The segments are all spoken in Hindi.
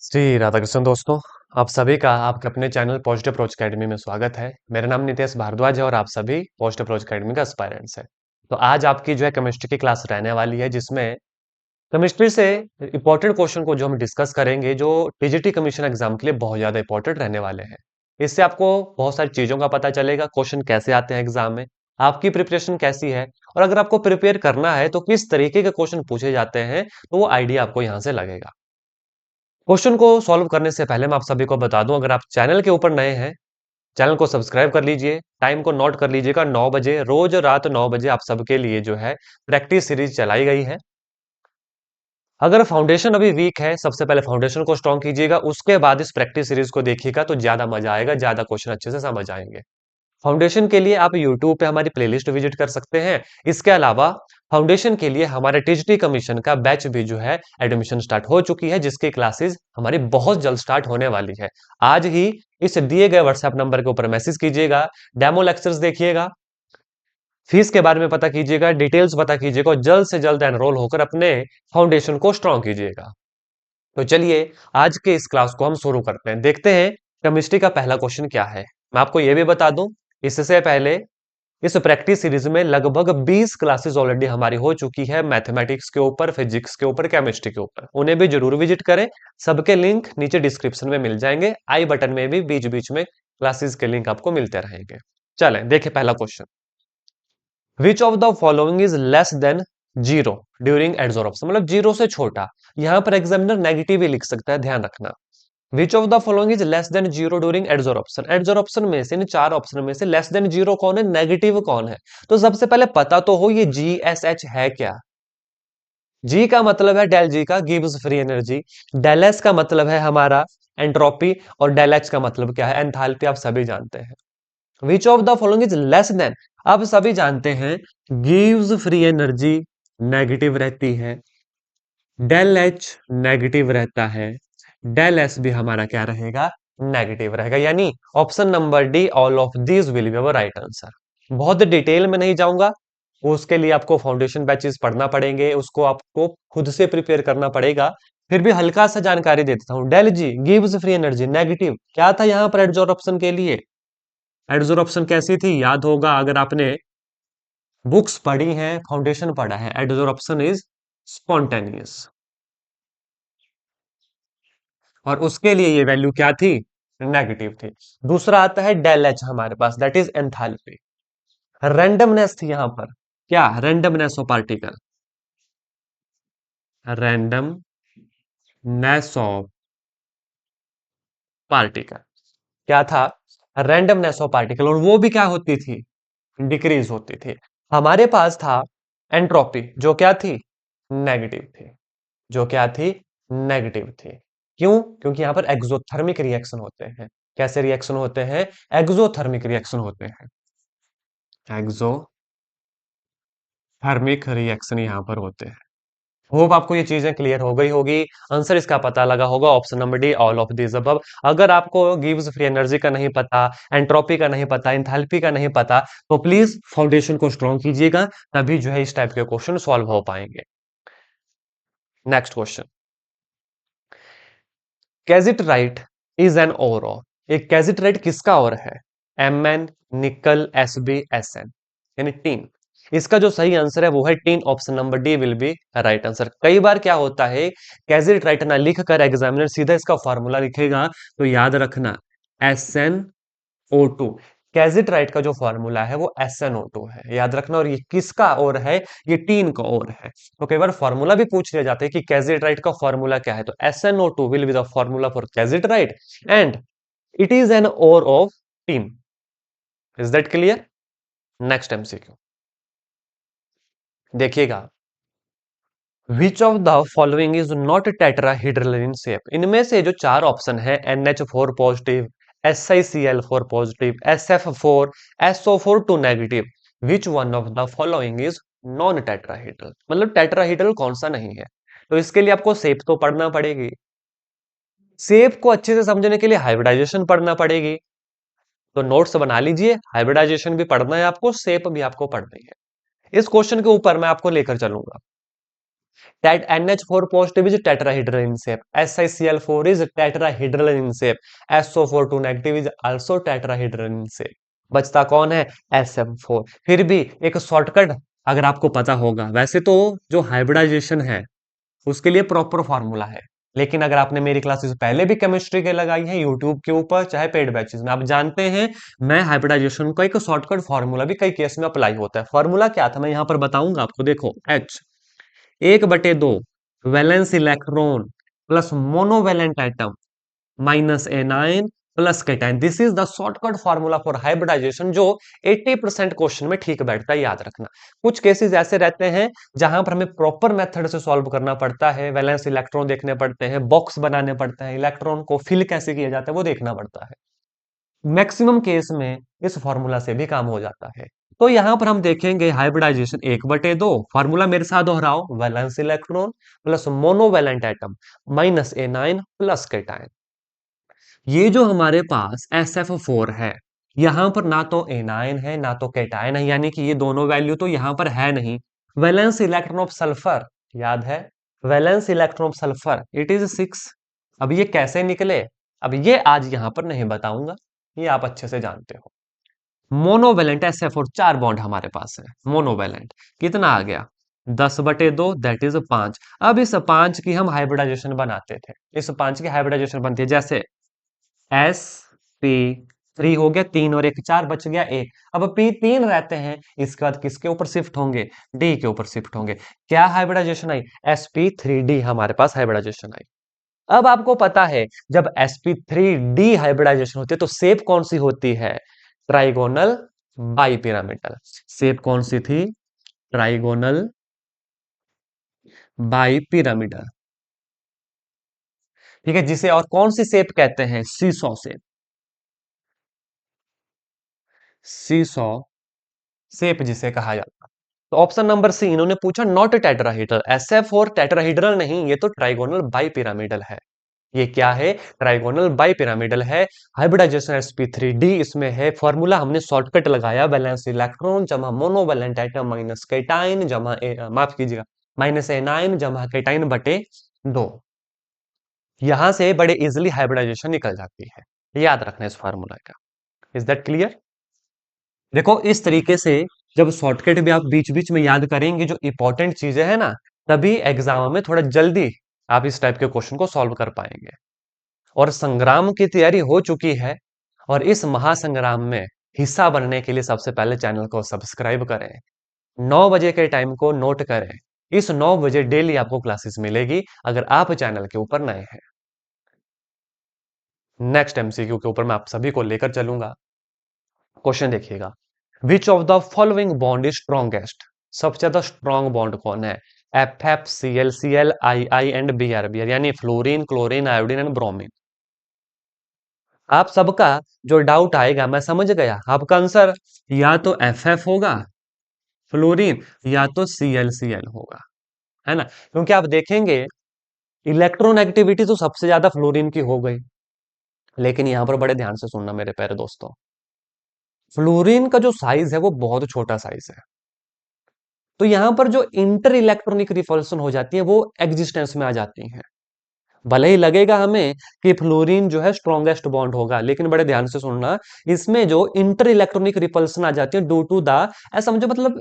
श्री राधाकृष्ण दोस्तों, आप सभी का आपके अपने चैनल पॉजिटिव अप्रोच अकेडमी में स्वागत है। मेरा नाम नितेश भारद्वाज है और आप सभी पॉजिटिव अप्रोच अकेडमी का एस्पायरेंट्स है। तो आज आपकी जो है केमिस्ट्री की क्लास रहने वाली है, जिसमें केमिस्ट्री से इंपॉर्टेंट क्वेश्चन को जो हम डिस्कस करेंगे, जो टीजीटी कमीशन एग्जाम के लिए बहुत ज्यादा इंपॉर्टेंट रहने वाले हैं। इससे आपको बहुत सारी चीजों का पता चलेगा, क्वेश्चन कैसे आते हैं एग्जाम में, आपकी प्रिपरेशन कैसी है, और अगर आपको प्रिपेयर करना है तो किस तरीके के क्वेश्चन पूछे जाते हैं, तो वो आइडिया आपको यहाँ से लगेगा। क्वेश्चन को सॉल्व करने से पहले मैं आप सभी को बता दूं, अगर आप चैनल के ऊपर नए हैं, चैनल को सब्सक्राइब कर लीजिए। टाइम को नोट कर लीजिएगा, 9 बजे, रोज रात 9 बजे आप सबके लिए जो है प्रैक्टिस सीरीज चलाई गई है। अगर फाउंडेशन अभी वीक है, सबसे पहले फाउंडेशन को स्ट्रॉन्ग कीजिएगा, उसके बाद इस प्रैक्टिस सीरीज को देखिएगा तो ज्यादा मजा आएगा, ज्यादा क्वेश्चन अच्छे से समझ आएंगे। फाउंडेशन के लिए आप YouTube पे हमारी प्लेलिस्ट विजिट कर सकते हैं। इसके अलावा फाउंडेशन के लिए हमारे टीजीटी कमीशन का बैच भी जो है एडमिशन स्टार्ट हो चुकी है, जिसकी क्लासेस हमारी बहुत जल्द स्टार्ट होने वाली है। आज ही इस दिए गए व्हाट्सएप नंबर के ऊपर मैसेज कीजिएगा, डेमो लेक्चर्स देखिएगा, फीस के बारे में पता कीजिएगा, डिटेल्स पता कीजिएगा और जल्द से जल्द एनरोल होकर अपने फाउंडेशन को स्ट्रॉन्ग कीजिएगा। तो चलिए आज के इस क्लास को हम शुरू करते हैं। देखते हैं केमिस्ट्री का पहला क्वेश्चन क्या है। मैं आपको यह भी बता दूं, इससे पहले इस प्रैक्टिस सीरीज में लगभग 20 क्लासेस ऑलरेडी हमारी हो चुकी है, मैथमेटिक्स के ऊपर, फिजिक्स के ऊपर, केमिस्ट्री के ऊपर। उन्हें भी जरूर विजिट करें। सबके लिंक नीचे डिस्क्रिप्शन में मिल जाएंगे, आई बटन में भी बीच बीच में क्लासेस के लिंक आपको मिलते रहेंगे। चलें देखिए पहला question. Which of the following is less than zero during adsorption, मतलब जीरो से छोटा। यहां पर एग्जामिनर नेगेटिव ही लिख सकता है, ध्यान रखना। विच of the following is less than zero during adsorption, adsorption में से, इन चार ऑप्शन में से लेस देन जीरो कौन है, नेगेटिव कौन है। तो सबसे पहले पता तो हो ये जी एस एच है क्या। जी का मतलब है डेल जी का, gives free energy. Del S का मतलब है हमारा एंट्रोपी, और डेल एच का मतलब क्या है, एंथैल्पी। आप सभी जानते हैं। विच of the following is less than, आप सभी जानते हैं गिव्स फ्री एनर्जी नेगेटिव रहती है, डेल एच नेगेटिव रहता है, डेल एस भी हमारा क्या रहेगा, नेगेटिव रहेगा। यानी option number D, all of these will be our right answer. बहुत डिटेल में नहीं जाऊंगा, उसके लिए आपको फाउंडेशन बैचेस पढ़ना पड़ेंगे, उसको आपको खुद से प्रिपेयर करना पड़ेगा। फिर भी हल्का सा जानकारी दे देता हूं। डेल जी गिव्स फ्री एनर्जी नेगेटिव, क्या था यहां पर एडजॉर्प्शन के लिए। एडजॉर्प्शन कैसी थी, याद होगा अगर आपने बुक्स पढ़ी हैं, फाउंडेशन पढ़ा है, एडजॉर्प्शन इज स्पॉन्टेनियस। और उसके लिए ये वैल्यू क्या थी, नेगेटिव थी। दूसरा आता है डेल एच हमारे पास, दैट इज एंथैल्पी। रैंडमनेस थी यहां पर, क्या randomness of particle, randomness of particle क्या था, रैंडमनेस ऑफ पार्टिकल, और वो भी क्या होती थी, डिक्रीज होती थी। हमारे पास था एंट्रोपी, जो क्या थी, नेगेटिव थी, जो क्या थी, नेगेटिव थी। क्यों, क्योंकि यहां पर एक्सोथर्मिक रिएक्शन होते हैं। कैसे रिएक्शन होते हैं, एक्सोथर्मिक रिएक्शन होते हैं, एक्सोथर्मिक रिएक्शन यहां पर होते हैं। होप आपको ये चीजें क्लियर हो गई होगी। आंसर इसका पता लगा होगा, option number D, all of this above. अगर आपको गिव्स फ्री एनर्जी का नहीं पता, एंट्रोपी का नहीं पता, एंथैल्पी का नहीं पता, तो प्लीज फाउंडेशन को स्ट्रॉन्ग कीजिएगा, तभी जो है इस टाइप के क्वेश्चन सॉल्व हो पाएंगे। Next question. Cassiterite is an ore of, एक कैजिटराइट किसका और है, Mn, निकल, Sb, Sn, यानी टीन। इसका जो सही आंसर है वो है tin, option number D will be right answer. कई बार क्या होता है, कैजिटराइट ना लिख कर एग्जामिनर सीधा इसका फॉर्मूला लिखेगा, तो याद रखना SnO2। कैजिटराइट का जो फॉर्मूला है वो SnO2 है, याद रखना। और ये किसका और है, ये टीन का और है। तो कई बार फॉर्मूला भी पूछ लिया जाता है कि कैजिटराइट का फॉर्मूला क्या है, तो SnO2 will be the formula for cassiterite and it is an ore of tin. Is that clear. Next MCQ देखिएगा। Which of the following is not tetrahedral in shape, इनमें से जो चार ऑप्शन है, NH4 positive, SiCl4 positive, SF4, SO4 2 negative, which one of the following is non tetrahedral, मतलब टेट्राहेड्रल कौन सा नहीं है। तो इसके लिए आपको शेप तो पढ़ना पड़ेगी, शेप को अच्छे से समझने के लिए हाइब्रिडाइजेशन पढ़ना पड़ेगी। तो नोट्स बना लीजिए, हाइब्रिडाइजेशन भी पढ़ना है आपको, शेप भी आपको पढ़नी है। इस क्वेश्चन के ऊपर मैं आपको लेकर चलूंगा। NH4 positive is tetrahedral in shape. SiCl4 is tetrahedral in shape. SO4 2 negative is also tetrahedral in shape. बचता कौन है? SF4। फिर भी एक शॉर्टकट अगर आपको पता होगा, वैसे तो जो हाइब्रिडाइजेशन है उसके लिए प्रॉपर फॉर्मूला है, लेकिन अगर आपने मेरी क्लासेस पहले भी केमिस्ट्री के लगाई है यूट्यूब के ऊपर चाहे पेड बैचेस में, आप जानते हैं मैं हाइब्रिडाइजेशन का एक शॉर्टकट फॉर्मूला भी कई केस में अप्लाई होता है। फॉर्मूला क्या था मैं यहां पर बताऊंगा आपको। देखो H 1/2 valence electron plus monovalent atom minus anion plus cation, this is the shortcut formula for hybridization, जो 80% क्वेश्चन में ठीक बैठता है, याद रखना। कुछ केसेस ऐसे रहते हैं जहां पर हमें प्रॉपर मेथड से सॉल्व करना पड़ता है, वैलेंस इलेक्ट्रॉन देखने पड़ते हैं, बॉक्स बनाने पड़ते हैं, इलेक्ट्रॉन को फिल कैसे किया जाता है वो देखना पड़ता है। मैक्सिमम केस में इस फॉर्मूला से भी काम हो जाता है। तो यहां पर हम देखेंगे हाइब्रिडाइजेशन 1/2, फॉर्मूला मेरे साथ दोहराओ, valence electron plus monovalent atom minus anion plus cation. ये जो हमारे पास SF4 है, यहां पर ना तो एनाइन है ना तो केटाइन है, यानी कि ये दोनों वैल्यू तो यहां पर है नहीं। वैलेंस इलेक्ट्रॉन ऑफ सल्फर याद है, valence electron of sulphur it is 6। अब ये कैसे निकले, अब ये आज यहां पर नहीं बताऊंगा, ये आप अच्छे से जानते हो। मोनोवेलेंट SF4 4 बॉन्ड हमारे पास है। मोनोवेलेंट कितना आ गया? 10/2 दैट इज 5। अब इस 5 की हम हाइब्रिडाइजेशन बनाते थे, इस 5 की हाइब्रिडाइजेशन बनती है, जैसे SP3 हो गया, 3 और 1 4, बच गया 1। अब P3 रहते हैं, इसके बाद किसके ऊपर शिफ्ट होंगे? D के ऊपर शिफ्ट होंगे। क्या हाइब्रिडाइजेशन आई? SP3D हमारे पास हाइब्रिडाइजेशन आई। अब आपको पता है जब sp3d हाइब्रिडाइजेशन होती है तो शेप कौन सी होती है? Trigonal bipyramidal. शेप कौन सी थी? Trigonal bipyramidal. ठीक है, जिसे और कौन सी शेप कहते हैं? Seesaw shape. सीसॉ शेप जिसे कहा जाता है। तो ऑप्शन नंबर सी इन्होंने पूछा नॉट टेट्राहेड्रल, SF4 टेट्राहेड्रल नहीं, ये तो ट्राइगोनल बाइपिरामिडल है। ये क्या है? ट्राइगोनल बाइपिरामिडल है। हाइब्रिडाइजेशन sp3d इसमें है। फॉर्मूला हमने शॉर्टकट लगाया, बैलेंस इलेक्ट्रॉन जमा मोनोवैलेंट एटम माइनस केटाइन जमा माफ कीजिएगा, माइनस एनाइन जमा केटाइन बटे 2। यहां से बड़े इजिली हाइब्रिडाइजेशन निकल जाती है, याद रखना इस फॉर्मूला का। Is that clear? देखो इस तरीके से जब शॉर्टकट भी आप बीच बीच में याद करेंगे जो इंपॉर्टेंट चीजें हैं ना, तभी एग्जाम में थोड़ा जल्दी आप इस टाइप के क्वेश्चन को सॉल्व कर पाएंगे। और संग्राम की तैयारी हो चुकी है, और इस महासंग्राम में हिस्सा बनने के लिए सबसे पहले चैनल को सब्सक्राइब करें, 9 बजे के टाइम को नोट करें। इस 9 बजे डेली आपको क्लासेस मिलेगी अगर आप चैनल के ऊपर नए हैं। नेक्स्ट MCQ के ऊपर मैं आप सभी को लेकर चलूंगा। क्वेश्चन देखिएगा, which of the following bond is strongest? सबसे ज्यादा स्ट्रॉन्ग बॉन्ड कौन है? FF CL II and BR यानी fluorine, chlorine, iodine and bromine. आप सबका जो डाउट आएगा मैं समझ गया, आपका आंसर या तो FF होगा फ्लोरीन, या तो CL होगा, है ना? क्योंकि आप देखेंगे इलेक्ट्रॉन एक्टिविटी तो सबसे ज्यादा फ्लोरीन की हो गई, लेकिन यहां पर बड़े ध्यान से सुनना मेरे प्यारे दोस्तों, फ्लोरीन का जो साइज है वो बहुत छोटा साइज है। तो यहां पर जो इंटर इलेक्ट्रॉनिक रिपल्सन हो जाती है वो एग्जिस्टेंस में आ जाती है। भले ही लगेगा हमें कि फ्लोरीन जो है स्ट्रॉन्गेस्ट बॉन्ड होगा, लेकिन बड़े ध्यान से सुनना, इसमें जो इंटर इलेक्ट्रॉनिक रिपल्सन आ जाती है ड्यू टू द, ऐसा समझो मतलब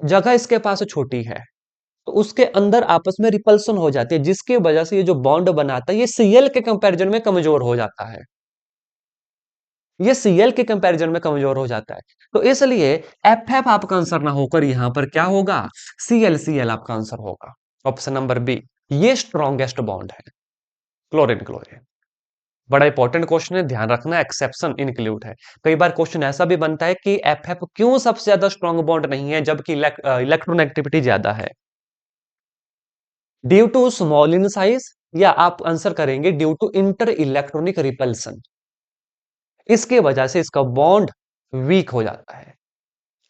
जगह इसके पास छोटी है, तो उसके अंदर आपस में रिपल्सन हो जाती है, जिसकी वजह से ये जो बॉन्ड बनाता है ये Cl के कंपैरिजन में कमजोर हो जाता है। ये Cl के कंपैरिजन में कमजोर हो जाता है। तो इसलिए FF आपका आंसर ना होकर यहां पर क्या होगा? Cl आपका आंसर होगा। ऑप्शन नंबर बी, ये स्ट्रॉन्गेस्ट बॉन्ड है, क्लोरीन क्लोरीन। बड़ा इंपॉर्टेंट क्वेश्चन है, ध्यान रखना, एक्सेप्शन इंक्लूड है। कई बार क्वेश्चन ऐसा भी बनता है कि FF क्यों सबसे ज्यादा स्ट्रॉन्ग बॉन्ड नहीं है जबकि इलेक्ट्रॉन एक्टिविटी ज्यादा है? Due to small in size, या आप आंसर करेंगे due to inter electronic repulsion, इसके वजह से इसका बॉन्ड वीक हो जाता है,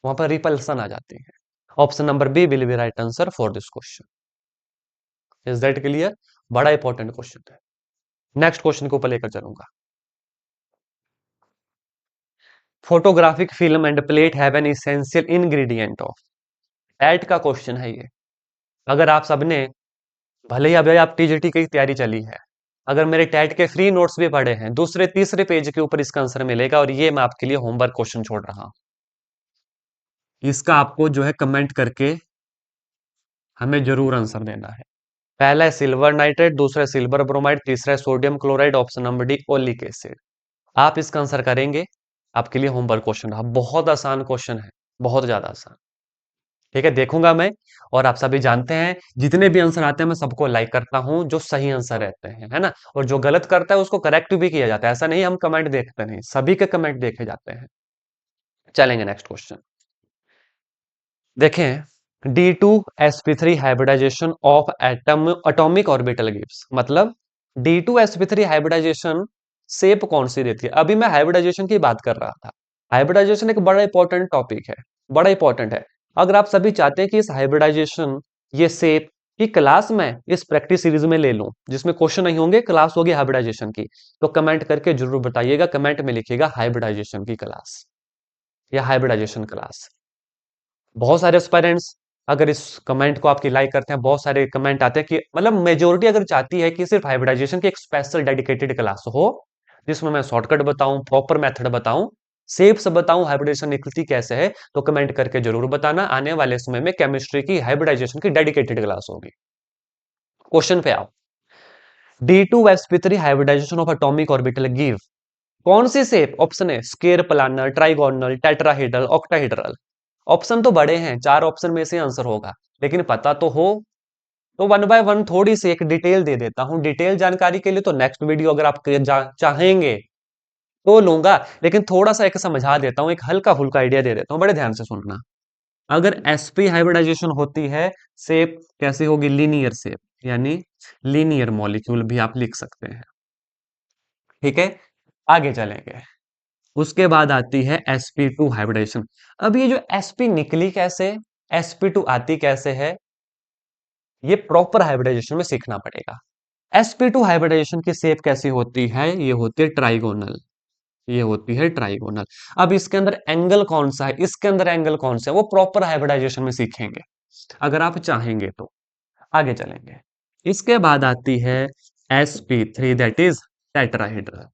वहां पर रिपल्सन आ जाती है। Option number B will be right answer for this question. Is that clear? बड़ा इंपॉर्टेंट क्वेश्चन है। नेक्स्ट क्वेश्चन को ऊपर लेकर चलूंगा। Photographic film and plate have an essential ingredient of, eight का क्वेश्चन है ये। अगर आप सबने भले ही अभी आप टीजीटी की तैयारी चली है, अगर मेरे टैट के फ्री नोट्स भी पड़े हैं, दूसरे तीसरे पेज के ऊपर इसका आंसर मिलेगा, और ये मैं आपके लिए होमवर्क क्वेश्चन छोड़ रहा हूं। इसका आपको जो है कमेंट करके हमें जरूर आंसर देना है। पहला है सिल्वर नाइट्रेट, दूसरा है सिल्वर ब्रोमाइड, तीसरा है sodium chloride, option number D oleic acid. आप इसका आंसर करेंगे, आपके लिए होमवर्क क्वेश्चन रहा। बहुत आसान क्वेश्चन है, बहुत ज्यादा आसान। ठीक है, देखूंगा मैं। और आप सभी जानते हैं, जितने भी आंसर आते हैं मैं सबको लाइक करता हूं, जो सही आंसर रहते हैं, है ना। और जो गलत करता है उसको करेक्ट भी किया जाता है, ऐसा नहीं हम कमेंट देखते नहीं, सभी के कमेंट देखे जाते हैं। चलेंगे नेक्स्ट क्वेश्चन। देखें, D2sp3 hybridization of atom atomic orbital gives, मतलब D2sp3 हाइब्रिडाइजेशन शेप कौन सी देती है। अभी मैं हाइब्रिडाइजेशन की बात कर रहा था। हाइब्रिडाइजेशन एक बड़ा इंपॉर्टेंट टॉपिक है, बड़ा इंपॉर्टेंट है। अगर आप सभी चाहते हैं कि इस हाइब्रिडाइजेशन, ये शेप की क्लास में इस प्रैक्टिस सीरीज में ले लूं, जिसमें क्वेश्चन नहीं होंगे, क्लास होगी हाइब्रिडाइजेशन की, तो कमेंट करके जरूर बताइएगा। कमेंट में लिखिएगा हाइब्रिडाइजेशन की क्लास या हाइब्रिडाइजेशन क्लास। बहुत सारे एस्पायरेंट्स अगर इस कमेंट को आपकी लाइक करते हैं, बहुत सारे कमेंट आते हैं कि मतलब मेजोरिटी अगर चाहती है कि सिर्फ हाइब्रिडाइजेशन की एक स्पेशल डेडिकेटेड क्लास हो, जिसमें मैं शॉर्टकट बताऊं, प्रॉपर मेथड बताऊं, सेफ से बताऊं हाइब्रिडाइजेशन निकलती कैसे है, तो कमेंट करके जरूर बताना। आने वाले समय में केमिस्ट्री की हाइब्रिडाइजेशन की डेडिकेटेड क्लास होगी। क्वेश्चन पे आओ। D2sp3 hybridization of atomic orbital give कौन सी शेप। ऑप्शन है square planar, trigonal, tetrahedral, octahedral. Option तो बड़े हैं, चार ऑप्शन में से आंसर होगा, लेकिन पता तो हो। तो वन बाय वन थोड़ी सी एक डिटेल दे देता हूं। डिटेल जानकारी के लिए तो नेक्स्ट वीडियो अगर आप चाहेंगे तो लूंगा, लेकिन थोड़ा सा एक समझा देता हूं, एक हल्का फुल्का आइडिया दे देता हूं, बड़े ध्यान से सुनना। अगर sp हाइब्रिडाइजेशन होती है, शेप कैसी होगी, लीनियर शेप, यानी लीनियर मॉलिक्यूल भी आप लिख सकते हैं। ठीक है, आगे चलेंगे। उसके बाद आती है sp2 हाइब्रिडाइजेशन। अब ये जो sp निकली कैसे, sp2 आती कैसे है, ये प्रॉपर हाइब्रिडाइजेशन में सीखना पड़ेगा। sp2 हाइब्रिडाइजेशन की शेप कैसी होती है, ये होती है ट्राइगोनल, ये होती है ट्राइगोनल। अब इसके अंदर एंगल कौन सा है, इसके अंदर एंगल कौन सा है, वो प्रॉपर हाइब्रिडाइजेशन में सीखेंगे, अगर आप चाहेंगे तो। आगे चलेंगे। इसके बाद आती है sp3, that is tetrahedral.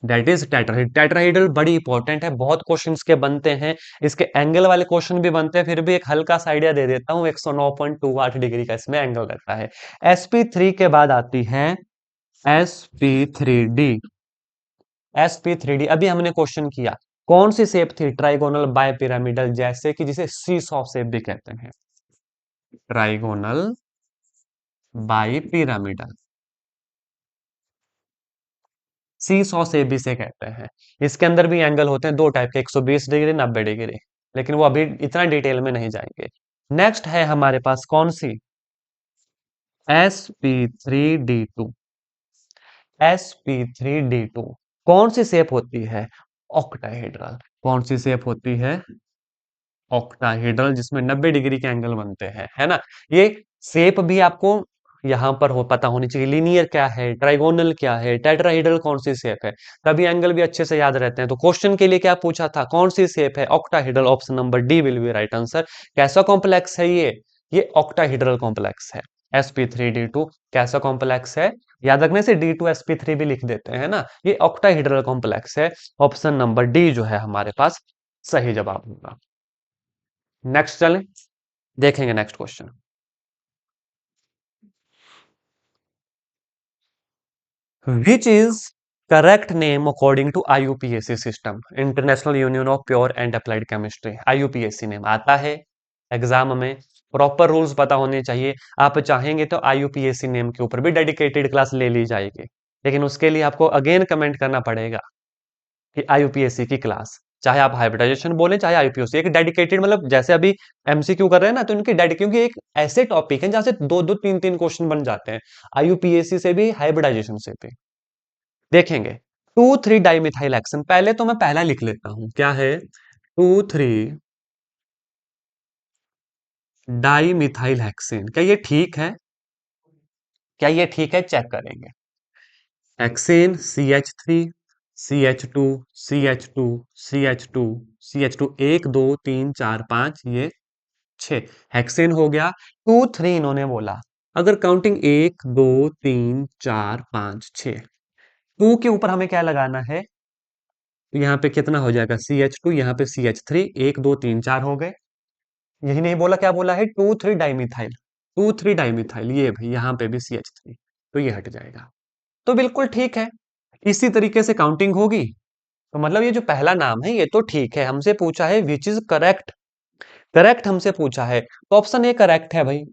That is tetrahedral. Tetrahedral बड़ी इंपॉर्टेंट है, बहुत क्वेश्चंस के बनते हैं, इसके एंगल वाले क्वेश्चन भी बनते हैं। फिर भी एक हल्का सा आइडिया दे देता हूँ, 109.28 डिग्री का इसमें एंगल रहता है। sp3 के बाद आती है sp3d। sp3d अभी हमने क्वेश्चन किया, कौन सी शेप थी, ट्राइगोनल बाय पिरामिडल, जैसे कि जिसे सीसॉ शेप भी कहते हैं, trigonal bi pyramidal, seesaw shape भी से कहते हैं। इसके अंदर भी एंगल होते हैं दो टाइप के, 120 डिग्री, 90 डिग्री, लेकिन वो अभी इतना डिटेल में नहीं जाएंगे। नेक्स्ट है हमारे पास कौन सी, sp3d2। sp3d2 कौन सी शेप होती है, ऑक्टाहेड्रल। कौन सी शेप होती है, ऑक्टाहेड्रल, जिसमें 90 डिग्री के एंगल बनते हैं, है ना। ये शेप भी आपको यहाँ पर हो पता होनी चाहिए, लीनियर क्या है, ट्राइगोनल क्या है, टेट्राहेड्रल कौन सी शेप है, तभी एंगल भी अच्छे से याद रहते हैं। तो क्वेश्चन के लिए क्या पूछा था, कौन सी शेप है, octahedral, option number D will be right answer. कैसा कॉम्प्लेक्स है ये ऑक्टाहेड्रल कॉम्प्लेक्स है। sp3d2 कैसा कॉम्प्लेक्स है, याद रखने से D2sp3 भी लिख देते हैं ना, ये ऑक्टाहेड्रल कॉम्प्लेक्स है। ऑप्शन नंबर डी जो है हमारे पास सही जवाब होगा। नेक्स्ट चलें, देखेंगे next question. Which is correct name according to IUPAC system, international union of pure and applied chemistry. IUPAC name आता है एग्जाम में, प्रॉपर रूल्स पता होने चाहिए। आप चाहेंगे तो IUPAC नेम के ऊपर भी डेडिकेटेड क्लास ले ली जाएगी, लेकिन उसके लिए आपको अगेन कमेंट करना पड़ेगा कि IUPAC की क्लास, चाहे आप हाइब्रिडाइजेशन बोले चाहे IUPAC, एक डेडिकेटेड, मतलब जैसे अभी MCQ कर रहे हैं ना, तो इनकी डेडिकेट, क्योंकि एक ऐसे टॉपिक है जहां से दो दो तीन तीन क्वेश्चन बन जाते हैं, IUPAC से भी हाइब्रिडाइजेशन से भी। देखेंगे, 2,3 डाइमिथाइल एक्शन, पहले तो मैं पहला लिख लेता हूं, क्या है, 2,3 डाइमिथाइल हेक्सेन। क्या ये ठीक है, क्या ये ठीक है, चेक करेंगे। Hexane CH3, CH2, CH2, CH2, CH2, 1 2 3 4 5, ये 6 हेक्सेन हो गया। 2 3 इन्होंने बोला। अगर काउंटिंग 1 2 3 4 5 6, 2 के ऊपर हमें क्या लगाना है, तो यहाँ पे कितना हो जाएगा CH2, यहाँ पे CH3, 1 2 3 4 हो गए। यही नहीं बोला, क्या बोला है, 2 3 डाइमिथाइल, 2 3 डाइमिथाइल, ये भाई यहाँ पे भी CH3, तो ये हट जाएगा। तो बिल्कुल ठीक है, इसी तरीके से काउंटिंग होगी। तो मतलब ये जो पहला नाम है ये तो ठीक है, हमसे पूछा है विच इज करेक्ट, करेक्ट हमसे पूछा है, तो ऑप्शन ए करेक्ट है भाई।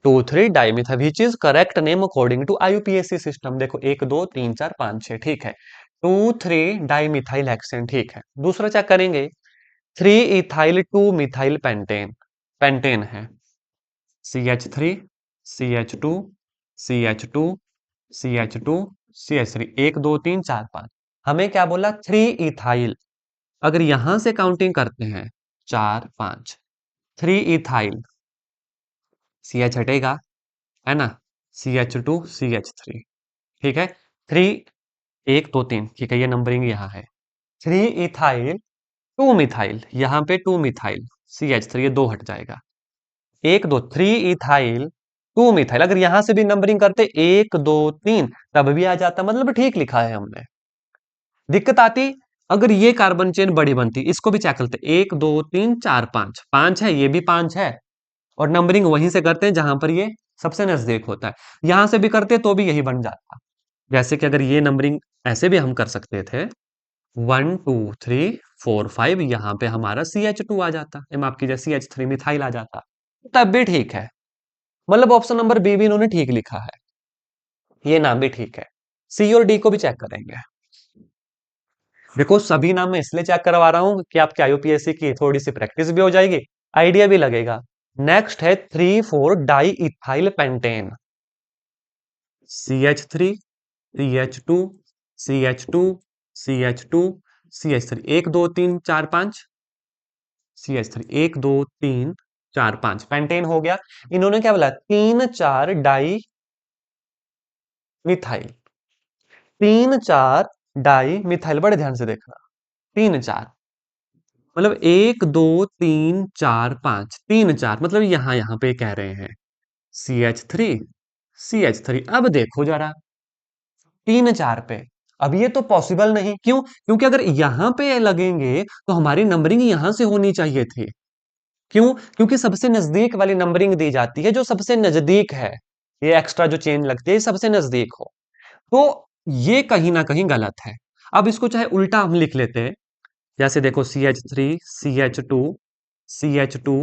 2 3 dimethyl which is correct name according to IUPAC system. देखो 1 2 3 4 5 6, ठीक है। 2 3 डाइमिथाइल हेक्सेन, ठीक है। दूसरा चेक करेंगे, 3 इथाइल 2 मिथाइल पेंटेन, पेंटेन है। CH3 CH2 CH2 CH2 CH3, 1 2 3 4 5। हमें क्या बोला, 3 इथाइल। अगर यहां से काउंटिंग करते हैं 4 5, 3 इथाइल, CH हटेगा, है ना, CH2 CH3, ठीक है। 3 1 2 3, ठीक है, ये नंबरिंग यहाँ है। 3 इथाइल 2 मिथाइल, यहाँ पे 2 मिथाइल, CH3, ये 2 हट जाएगा। 1 2 3 इथाइल 2 मिथाइल, अगर यहां से भी नंबरिंग करते 1 2 3, तब भी आ जाता, मतलब ठीक लिखा है हमने। दिक्कत आती अगर ये कार्बन चेन बड़ी बनती, इसको भी चेक करते, 1 2 3 4 5, 5 है, ये भी 5 है, और नंबरिंग वहीं से करते हैं जहां पर ये सबसे नजदीक होता है। यहां से भी करते तो भी यही बन जाता। जैसे कि अगर ये नंबरिंग ऐसे भी हम कर सकते थे, 1 2 3 4 5, यहाँ पे हमारा CH2 आ जाता, माफ कीजिए CH3 मिथाइल आ जाता, तब भी ठीक है। मतलब ऑप्शन नंबर बी भी इन्होंने ठीक लिखा है, ये नाम भी ठीक है। सी और डी को भी चेक करेंगे। देखो सभी नाम मैं इसलिए चेक करवा रहा हूं कि आपके IUPAC की थोड़ी सी प्रैक्टिस भी हो जाएगी, आइडिया भी लगेगा। नेक्स्ट है 3 4 di ethyl pentane, CH3 CH2 CH2 CH2 CH3, 1 2 3 4 5, CH3, 1 2 3 4 5, pentane हो गया। इन्होंने क्या बोला, 3 4 डाई मिथाइल, 3 4 डाई मिथाइल, बड़े ध्यान से देखना, 3 4, मतलब 1 2 3 4 5, 3 4, मतलब यहां यहां पे कह रहे हैं CH3 CH3। अब देखो जरा 3 4 पे, अब ये तो पॉसिबल नहीं, क्यों, क्योंकि अगर यहां पे लगेंगे तो हमारी नंबरिंग यहां से होनी चाहिए थी। क्यों, क्योंकि सबसे नजदीक वाली नंबरिंग दी जाती है, जो सबसे नजदीक है, ये एक्स्ट्रा जो चेन लगती है ये सबसे नजदीक हो। तो ये कहीं ना कहीं गलत है। अब इसको चाहे उल्टा हम लिख लेते हैं, जैसे देखो CH3 CH2 CH2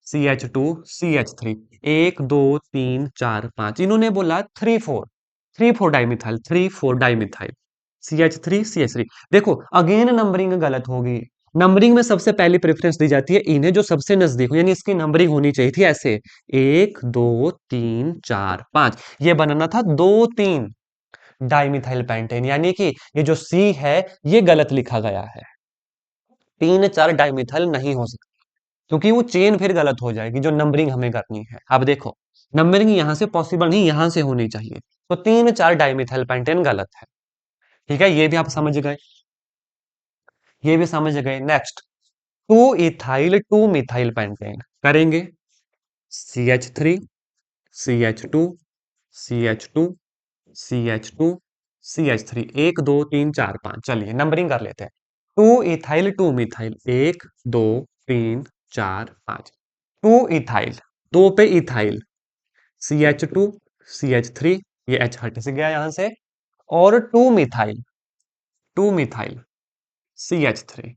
CH2 CH3, 1 2 3 4 5, इन्होंने बोला 3 4 3 4 डाइमिथाइल CH3 CH3। देखो अगेन नंबरिंग गलत होगी। नंबरिंग में सबसे पहली प्रेफरेंस दी जाती है इन्हें जो सबसे नजदीक हो, यानी इसकी नंबरिंग होनी चाहिए थी ऐसे 1 2 3 4 5, ये बनना था 2 3 डाइमिथाइल पेंटेन, यानी कि ये जो सी है ये गलत लिखा गया है। 3 4 डाइमिथाइल नहीं हो सकता, क्योंकि वो चेन फिर गलत हो जाएगी जो नंबरिंग हमें करनी है। अब देखो नंबरिंग यहां से पॉसिबल नहीं, यहां से होनी चाहिए, तो 3 4 डाइमिथाइल पेंटेन गलत है। ठीक है, ये भी आप समझ गए, ये भी समझ गए। नेक्स्ट 2 इथाइल 2 मिथाइल पेंटेन करेंगे, CH3 CH2 CH2 CH2 CH3, 1 2 3 4 5, चलिए नंबरिंग कर लेते हैं। 2 इथाइल 2 मिथाइल, 1 2 3 4 5, 2 इथाइल, 2 पे इथाइल, CH2 CH3, ये H हट से गया यहां से, और 2 मिथाइल, 2 मिथाइल CH3,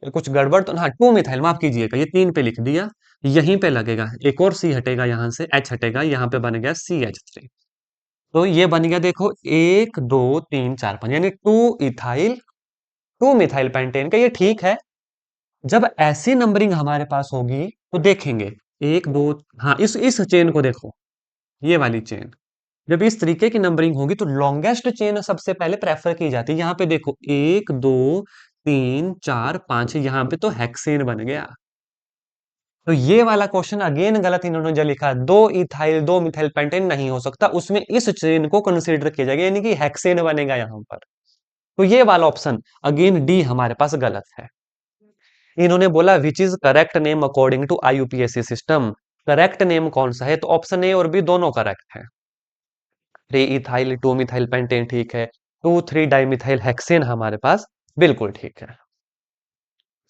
कुछ गड़बड़ तो, हाँ 2 मिथाइल, माफ कीजिएगा, ये 3 पे लिख दिया, यहीं पे लगेगा, एक और C हटेगा, यहां से H हटेगा, यहाँ पे बन गया CH3। तो ये बन गया, देखो 1 2 3 4 5, यानी 2 इथाइल 2 मिथाइल पेंटेन का, ये ठीक है। जब ऐसी नंबरिंग हमारे पास होगी तो देखेंगे 1 2, हाँ इस चेन को देखो, ये वाली चेन, जब इस तरीके की नंबरिंग होगी तो लॉन्गेस्ट चेन सबसे पहले प्रेफर की जाती है। यहाँ पे देखो 1 2 3 4 5, यहाँ पे तो हेक्सेन बन गया। तो ये वाला क्वेश्चन अगेन गलत इन्होंने जो लिखा, 2 इथाइल 2 मिथाइल पेंटेन नहीं हो सकता, उसमें इस चेन को कंसीडर किया जाएगा, यानी कि हेक्सेन बनेगा यहाँ पर। तो ये वाला ऑप्शन अगेन डी हमारे पास गलत है। इन्होंने बोला which is correct name according to IUPAC system. Correct name कौन सा है? तो ऑप्शन ए और बी दोनों करेक्ट है। 3 इथाइल 2 मिथाइल पेंटेन ठीक है, 2 3 डाइमिथाइल हेक्सेन हमारे पास बिल्कुल ठीक है।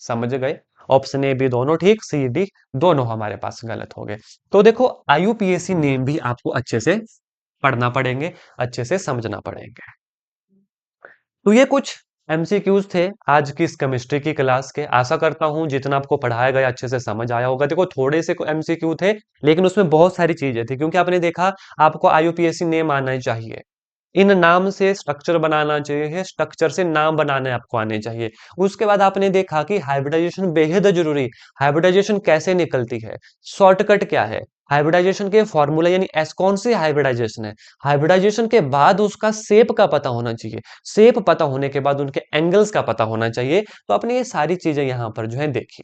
समझ गए? ऑप्शन ए बी दोनों ठीक, सी डी दोनों हमारे पास गलत हो गए। तो देखो आईयूपीएसी नेम भी आपको अच्छे से पढ़ना पड़ेंगे, अच्छे से समझना पड़ेंगे। तो ये कुछ एमसीक्यूज थे आज की इस केमिस्ट्री की क्लास के। आशा करता हूं जितना आपको पढ़ाया गया अच्छे से समझ आया होगा। देखो थोड़े से एमसीक्यू थे लेकिन उसमें बहुत सारी चीजें थी, क्योंकि आपने देखा आपको आईयूपीएसी नेम आना ही चाहिए, इन नाम से स्ट्रक्चर बनाना चाहिए, स्ट्रक्चर से नाम बनाने आपको आने चाहिए। उसके बाद आपने देखा कि हाइब्रिडाइजेशन बेहद जरूरी। हाइब्रिडाइजेशन कैसे निकलती है, शॉर्टकट क्या है, हाइब्रिडाइजेशन के फॉर्मूला यानी एस कौन सी हाइब्रिडाइजेशन है, हाइब्रिडाइजेशन के बाद उसका शेप का पता होना चाहिए, शेप पता होने के बाद उनके एंगल्स का पता होना चाहिए। तो आपने ये सारी चीजें यहां पर जो है देखी।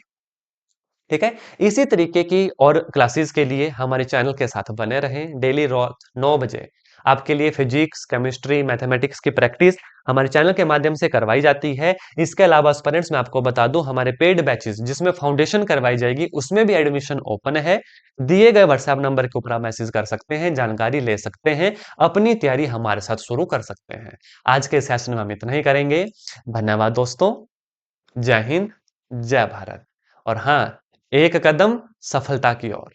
ठीक है, इसी तरीके की और क्लासेस के लिए हमारे चैनल के साथ बने रहें। डेली 9 बजे आपके लिए फिजिक्स, केमिस्ट्री, मैथमेटिक्स की प्रैक्टिस हमारे चैनल के माध्यम से करवाई जाती है। इसके अलावा स्टूडेंट्स मैं आपको बता दूं हमारे पेड बैचेस जिसमें फाउंडेशन करवाई जाएगी उसमें भी एडमिशन ओपन है। दिए गए व्हाट्सएप नंबर के ऊपर आप मैसेज कर सकते हैं, जानकारी ले सकते हैं, अपनी तैयारी हमारे साथ शुरू कर सकते हैं। आज के सेशन में हम इतना ही करेंगे। धन्यवाद दोस्तों। जय हिंद, जय भारत। और हाँ, एक कदम सफलता की ओर।